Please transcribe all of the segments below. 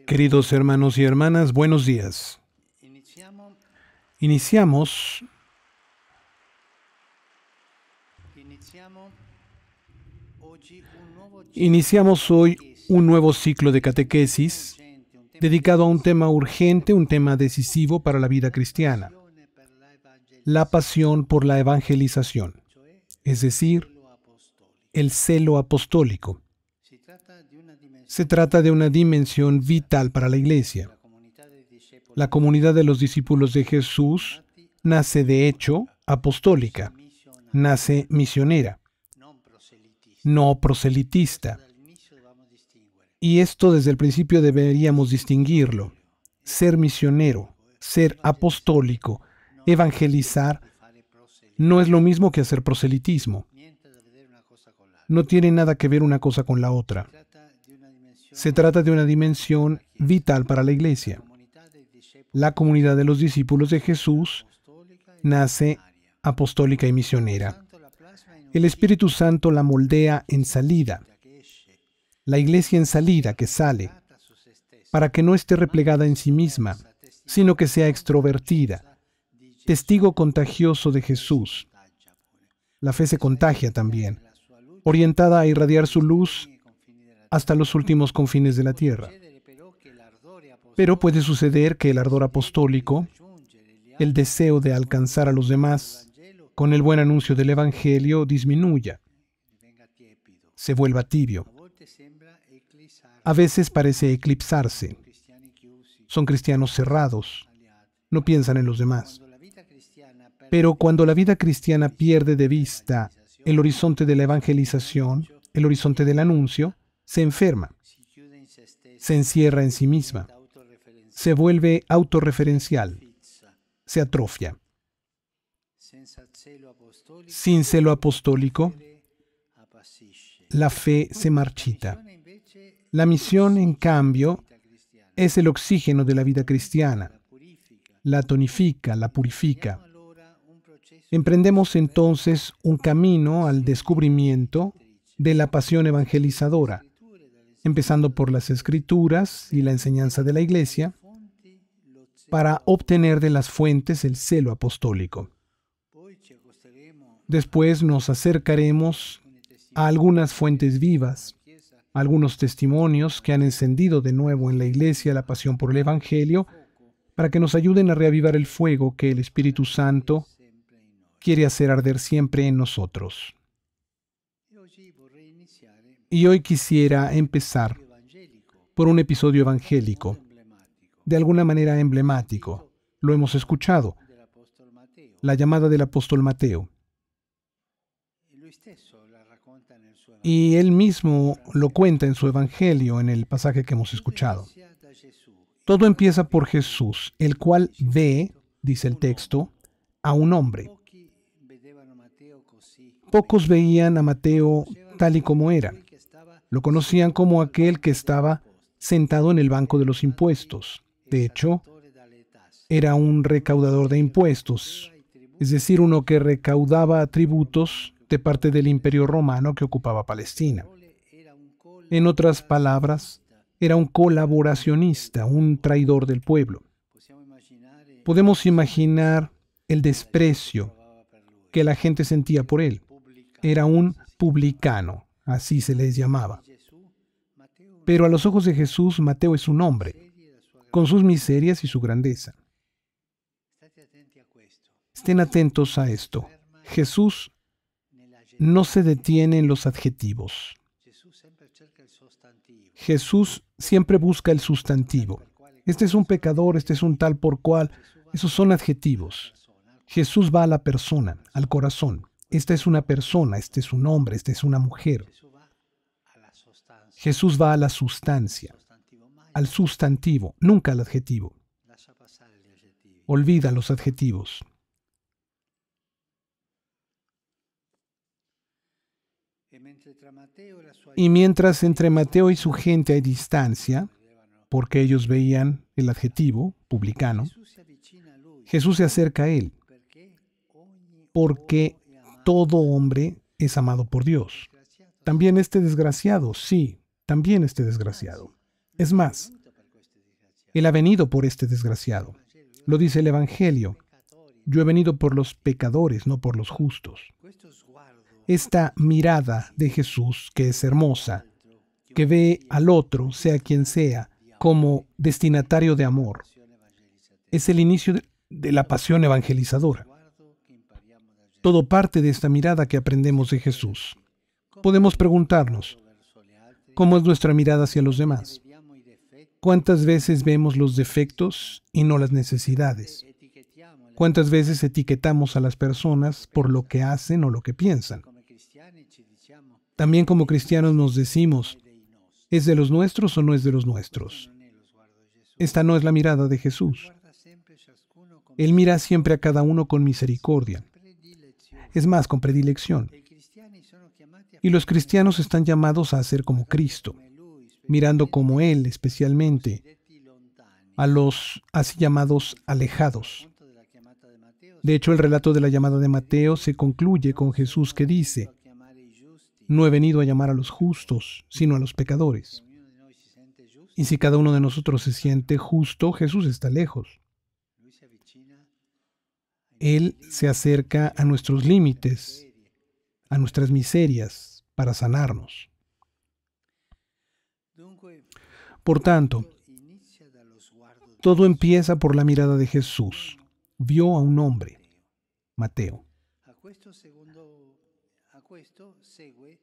Queridos hermanos y hermanas, buenos días. Iniciamos hoy un nuevo ciclo de catequesis dedicado a un tema urgente, un tema decisivo para la vida cristiana: la pasión por la evangelización, es decir, el celo apostólico. Se trata de una dimensión vital para la Iglesia. La comunidad de los discípulos de Jesús nace de hecho apostólica, nace misionera, no proselitista. Y esto desde el principio deberíamos distinguirlo. Ser misionero, ser apostólico, evangelizar, no es lo mismo que hacer proselitismo. No tiene nada que ver una cosa con la otra. Se trata de una dimensión vital para la Iglesia. La comunidad de los discípulos de Jesús nace apostólica y misionera. El Espíritu Santo la moldea en salida. La Iglesia en salida, que sale, para que no esté replegada en sí misma, sino que sea extrovertida, testigo contagioso de Jesús. La fe se contagia también, orientada a irradiar su luz hasta los últimos confines de la tierra. Pero puede suceder que el ardor apostólico, el deseo de alcanzar a los demás con el buen anuncio del Evangelio, disminuya, se vuelva tibio. A veces parece eclipsarse. Son cristianos cerrados, no piensan en los demás. Pero cuando la vida cristiana pierde de vista el horizonte de la evangelización, el horizonte del anuncio, se enferma, se encierra en sí misma, se vuelve autorreferencial, se atrofia. Sin celo apostólico, la fe se marchita. La misión, en cambio, es el oxígeno de la vida cristiana. La tonifica, la purifica. Emprendemos entonces un camino al descubrimiento de la pasión evangelizadora, empezando por las Escrituras y la enseñanza de la Iglesia, para obtener de las fuentes el celo apostólico. Después nos acercaremos a algunas fuentes vivas, algunos testimonios que han encendido de nuevo en la Iglesia la pasión por el Evangelio, para que nos ayuden a reavivar el fuego que el Espíritu Santo quiere hacer arder siempre en nosotros. Y hoy quisiera empezar por un episodio evangélico, de alguna manera emblemático. Lo hemos escuchado, la llamada del apóstol Mateo. Y él mismo lo cuenta en su evangelio, en el pasaje que hemos escuchado. Todo empieza por Jesús, el cual ve, dice el texto, a un hombre. Pocos veían a Mateo tal y como era. Lo conocían como aquel que estaba sentado en el banco de los impuestos. De hecho, era un recaudador de impuestos, es decir, uno que recaudaba tributos de parte del Imperio Romano que ocupaba Palestina. En otras palabras, era un colaboracionista, un traidor del pueblo. Podemos imaginar el desprecio que la gente sentía por él. Era un publicano, así se les llamaba. Pero a los ojos de Jesús, Mateo es un hombre, con sus miserias y su grandeza. Estén atentos a esto. Jesús no se detiene en los adjetivos. Jesús siempre busca el sustantivo. Este es un pecador, este es un tal por cual. Esos son adjetivos. Jesús va a la persona, al corazón. Esta es una persona, este es un hombre, esta es una mujer. Jesús va a la sustancia, al sustantivo, nunca al adjetivo. Olvida los adjetivos. Y mientras entre Mateo y su gente hay distancia, porque ellos veían el adjetivo, publicano, Jesús se acerca a él, porque todo hombre es amado por Dios. También este desgraciado, sí, también este desgraciado. Es más, Él ha venido por este desgraciado. Lo dice el Evangelio. Yo he venido por los pecadores, no por los justos. Esta mirada de Jesús, que es hermosa, que ve al otro, sea quien sea, como destinatario de amor, es el inicio de la pasión evangelizadora. Todo parte de esta mirada que aprendemos de Jesús. Podemos preguntarnos, ¿cómo es nuestra mirada hacia los demás? ¿Cuántas veces vemos los defectos y no las necesidades? ¿Cuántas veces etiquetamos a las personas por lo que hacen o lo que piensan? También como cristianos nos decimos, ¿es de los nuestros o no es de los nuestros? Esta no es la mirada de Jesús. Él mira siempre a cada uno con misericordia. Es más, con predilección. Y los cristianos están llamados a ser como Cristo, mirando como Él, especialmente a los así llamados alejados. De hecho, el relato de la llamada de Mateo se concluye con Jesús que dice, no he venido a llamar a los justos, sino a los pecadores. Y si cada uno de nosotros se siente justo, Jesús está lejos. Él se acerca a nuestros límites, a nuestras miserias, para sanarnos. Por tanto, todo empieza por la mirada de Jesús. Vio a un hombre, Mateo.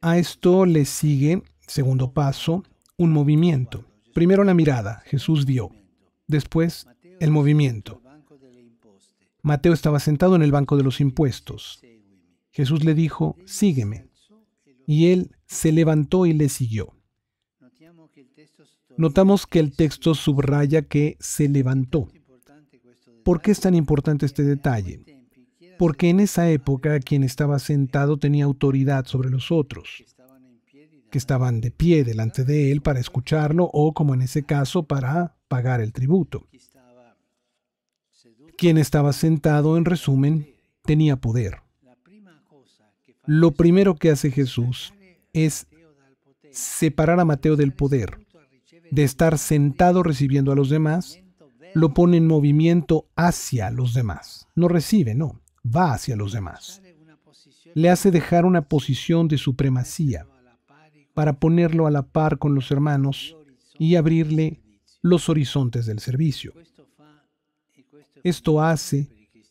A esto le sigue, segundo paso, un movimiento. Primero la mirada, Jesús vio. Después, el movimiento. Mateo estaba sentado en el banco de los impuestos. Jesús le dijo, sígueme. Y él se levantó y le siguió. Notamos que el texto subraya que se levantó. ¿Por qué es tan importante este detalle? Porque en esa época quien estaba sentado tenía autoridad sobre los otros, que estaban de pie delante de él para escucharlo o, como en ese caso, para pagar el tributo. Quien estaba sentado, en resumen, tenía poder. Lo primero que hace Jesús es separar a Mateo del poder, de estar sentado recibiendo a los demás, lo pone en movimiento hacia los demás. No recibe, no, va hacia los demás. Le hace dejar una posición de supremacía para ponerlo a la par con los hermanos y abrirle los horizontes del servicio. Esto hace,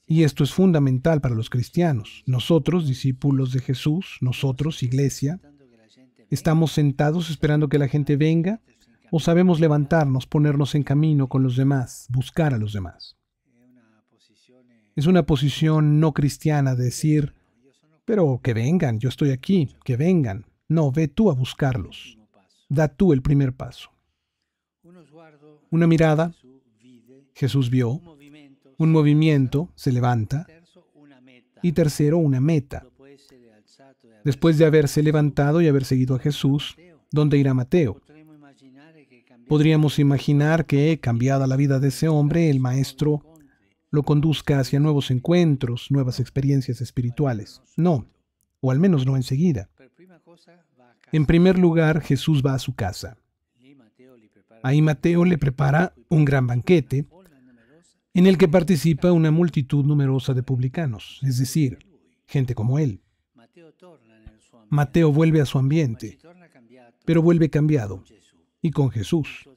y esto es fundamental para los cristianos. Nosotros, discípulos de Jesús, nosotros, iglesia, ¿estamos sentados esperando que la gente venga? ¿O sabemos levantarnos, ponernos en camino con los demás, buscar a los demás? Es una posición no cristiana decir, pero que vengan, yo estoy aquí, que vengan. No, ve tú a buscarlos. Da tú el primer paso. Una mirada, Jesús vio. Un movimiento, se levanta. Y tercero, una meta. Después de haberse levantado y haber seguido a Jesús, ¿dónde irá Mateo? Podríamos imaginar que, cambiada la vida de ese hombre, el Maestro lo conduzca hacia nuevos encuentros, nuevas experiencias espirituales. No, o al menos no enseguida. En primer lugar, Jesús va a su casa. Ahí Mateo le prepara un gran banquete en el que participa una multitud numerosa de publicanos, es decir, gente como él. Mateo vuelve a su ambiente, pero vuelve cambiado, y con Jesús.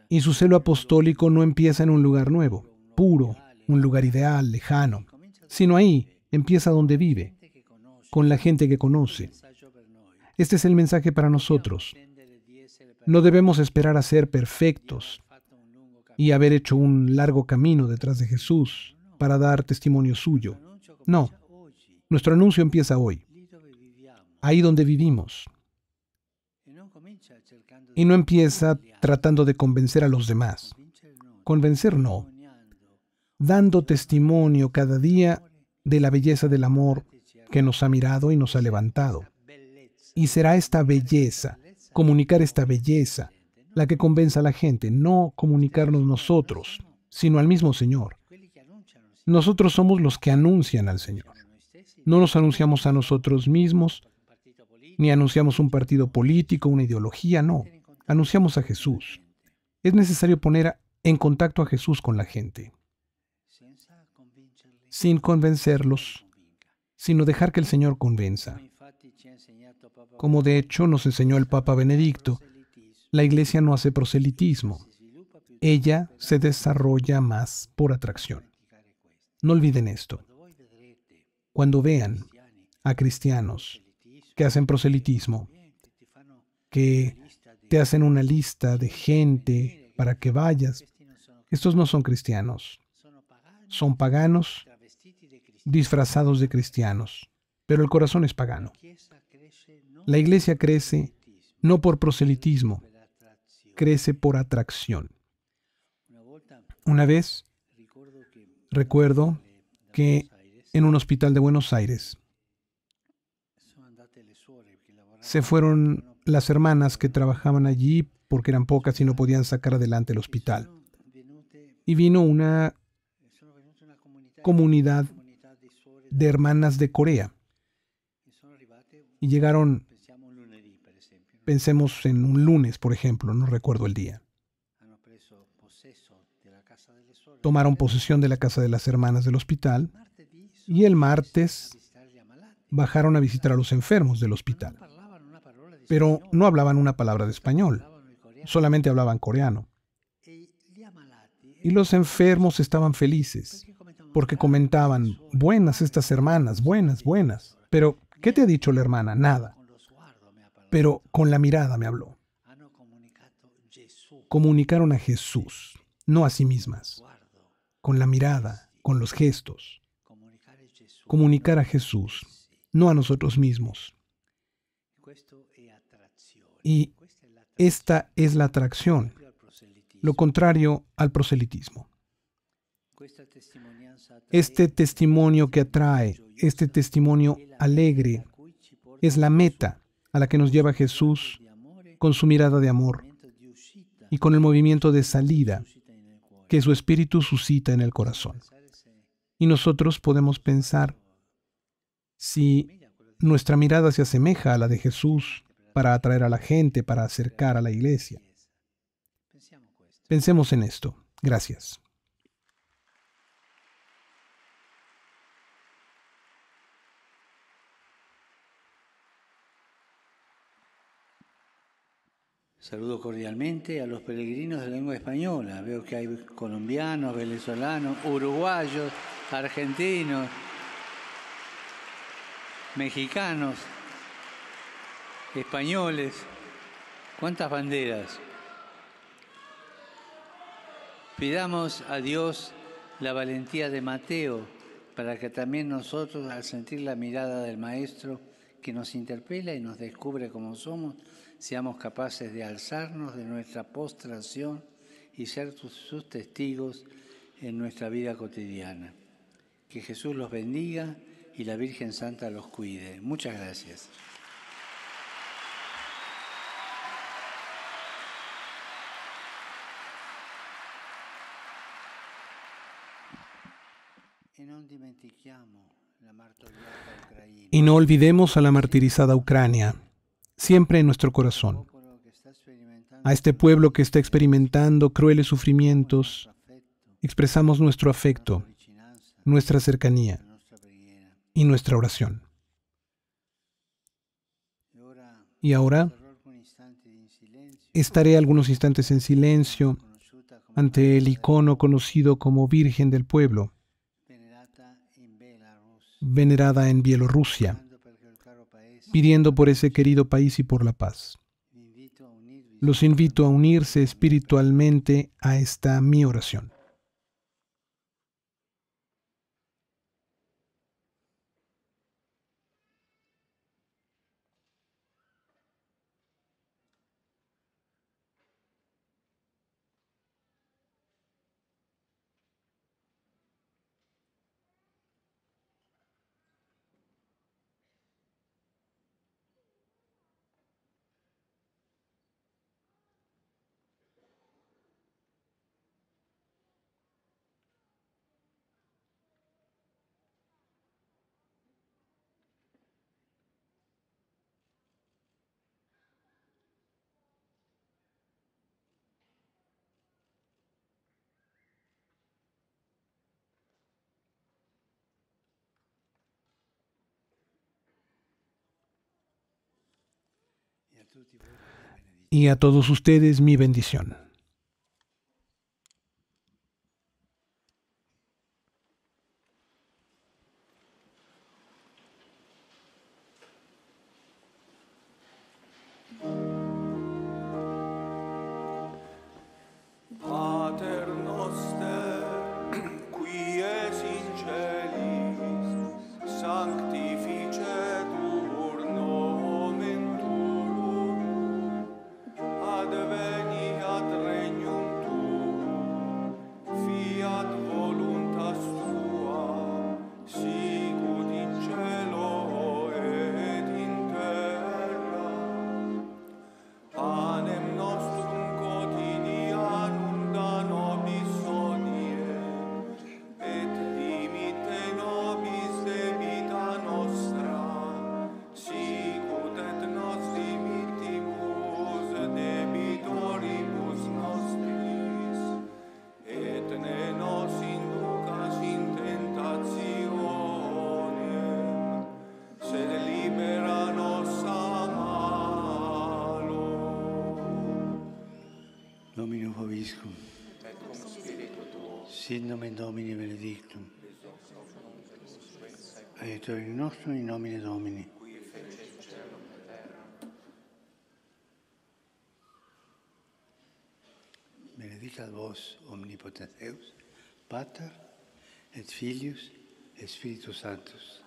Y su celo apostólico no empieza en un lugar nuevo, puro, un lugar ideal, lejano, sino ahí empieza donde vive, con la gente que conoce. Este es el mensaje para nosotros. No debemos esperar a ser perfectos y haber hecho un largo camino detrás de Jesús para dar testimonio suyo. No, nuestro anuncio empieza hoy, ahí donde vivimos. Y no empieza tratando de convencer a los demás. Convencer no. Dando testimonio cada día de la belleza del amor que nos ha mirado y nos ha levantado. Y será esta belleza, comunicar esta belleza, la que convenza a la gente, no comunicarnos nosotros, sino al mismo Señor. Nosotros somos los que anuncian al Señor. No nos anunciamos a nosotros mismos, ni anunciamos un partido político, una ideología, no. Anunciamos a Jesús. Es necesario poner en contacto a Jesús con la gente, sin convencerlos, sino dejar que el Señor convenza. Como de hecho nos enseñó el Papa Benedicto, la Iglesia no hace proselitismo. Ella se desarrolla más por atracción. No olviden esto. Cuando vean a cristianos que hacen proselitismo, que te hacen una lista de gente para que vayas, estos no son cristianos. Son paganos disfrazados de cristianos, pero el corazón es pagano. La iglesia crece no por proselitismo, crece por atracción. Una vez recuerdo que en un hospital de Buenos Aires se fueron las hermanas que trabajaban allí porque eran pocas y no podían sacar adelante el hospital. Y vino una comunidad de hermanas de Corea. Y llegaron, pensemos en un lunes, por ejemplo, no recuerdo el día. Tomaron posesión de la casa de las hermanas del hospital y el martes bajaron a visitar a los enfermos del hospital. Pero no hablaban una palabra de español, solamente hablaban coreano. Y los enfermos estaban felices, porque comentaban, buenas estas hermanas, buenas, buenas. Pero, ¿qué te ha dicho la hermana? Nada. Pero con la mirada me habló. Comunicaron a Jesús, no a sí mismas. Con la mirada, con los gestos. Comunicar a Jesús, no a nosotros mismos. Y esta es la atracción, lo contrario al proselitismo. Este testimonio que atrae, este testimonio alegre, es la meta a la que nos lleva Jesús con su mirada de amor y con el movimiento de salida que su espíritu suscita en el corazón. Y nosotros podemos pensar si nuestra mirada se asemeja a la de Jesús para atraer a la gente, para acercar a la iglesia. Pensemos en esto. Gracias. Saludo cordialmente a los peregrinos de lengua española. Veo que hay colombianos, venezolanos, uruguayos, argentinos, mexicanos, españoles. ¿Cuántas banderas? Pidamos a Dios la valentía de Mateo para que también nosotros, al sentir la mirada del Maestro que nos interpela y nos descubre como somos, seamos capaces de alzarnos de nuestra postración y ser sus testigos en nuestra vida cotidiana. Que Jesús los bendiga y la Virgen Santa los cuide. Muchas gracias. Y no olvidemos a la martirizada Ucrania, siempre en nuestro corazón. A este pueblo que está experimentando crueles sufrimientos, expresamos nuestro afecto, nuestra cercanía y nuestra oración. Y ahora estaré algunos instantes en silencio ante el icono conocido como Virgen del Pueblo, venerada en Bielorrusia, pidiendo por ese querido país y por la paz. Los invito a unirse espiritualmente a esta mi oración. y a todos ustedes mi bendición. Pater noster, qui es in celis, sanctificetur nomen tuum, adveniat regnum tuum, fiat voluntas tua, sicut in cielo et in terra. Panem nostrum quotidianum da nobis hodie, et dimitte nobis debita nostra, sicut et nos dimittimus debitoribus nostris, et ne nos inducas in tentationem, sed libera nos a malo. Dominus vobiscum. Sit nomen Domini benedictum. Aiutorium nostrum in nomine Domini. Benedicat vos omnipotens Deus, Pater et Filius et Spiritus Sanctus.